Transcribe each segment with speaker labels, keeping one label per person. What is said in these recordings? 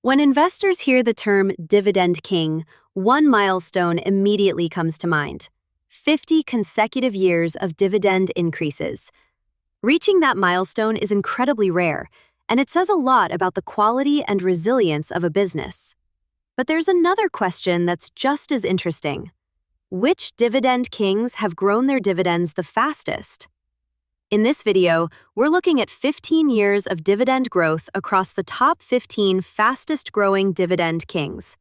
Speaker 1: When investors hear the term Dividend King, one milestone immediately comes to mind: 50 consecutive years of dividend increases. Reaching that milestone is incredibly rare, and it says a lot about the quality and resilience of a business. But there's another question that's just as interesting. Which dividend kings have grown their dividends the fastest? In this video, we're looking at 15 years of dividend growth across the top 15 fastest-growing dividend kings.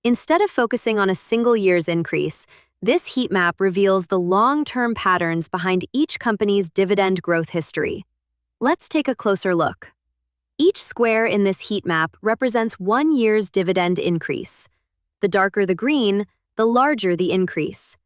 Speaker 1: Instead of focusing on a single year's increase, this heat map reveals the long-term patterns behind each company's dividend growth history. Let's take a closer look. Each square in this heat map represents 1 year's dividend increase. The darker the green, the larger the increase.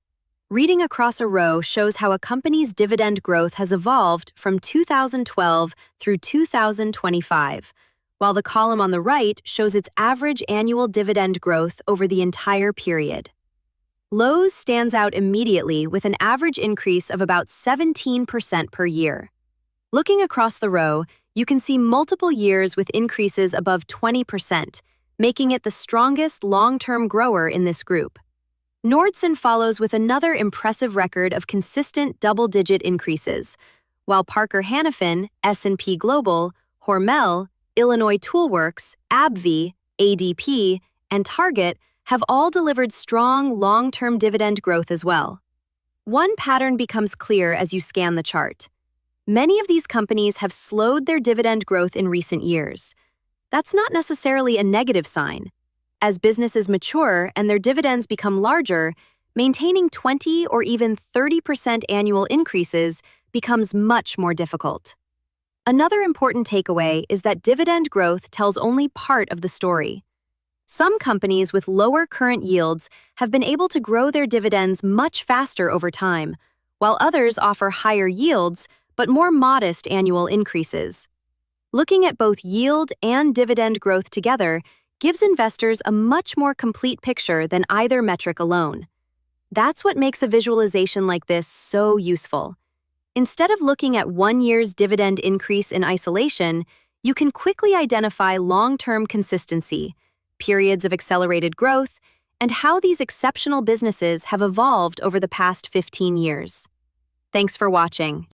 Speaker 1: Reading across a row shows how a company's dividend growth has evolved from 2012 through 2025, while the column on the right shows its average annual dividend growth over the entire period. Lowe's stands out immediately with an average increase of about 17% per year. Looking across the row, you can see multiple years with increases above 20%, making it the strongest long-term grower in this group. Nordson follows with another impressive record of consistent double-digit increases, while Parker-Hannifin, S&P Global, Hormel, Illinois Toolworks, AbbVie, ADP, and Target have all delivered strong long-term dividend growth as well. One pattern becomes clear as you scan the chart. Many of these companies have slowed their dividend growth in recent years. That's not necessarily a negative sign. As businesses mature and their dividends become larger, maintaining 20 or even 30% annual increases becomes much more difficult. Another important takeaway is that dividend growth tells only part of the story. Some companies with lower current yields have been able to grow their dividends much faster over time, while others offer higher yields but more modest annual increases. Looking at both yield and dividend growth together gives investors a much more complete picture than either metric alone. That's what makes a visualization like this so useful. Instead of looking at 1 year's dividend increase in isolation, you can quickly identify long-term consistency, periods of accelerated growth, and how these exceptional businesses have evolved over the past 15 years. Thanks for watching.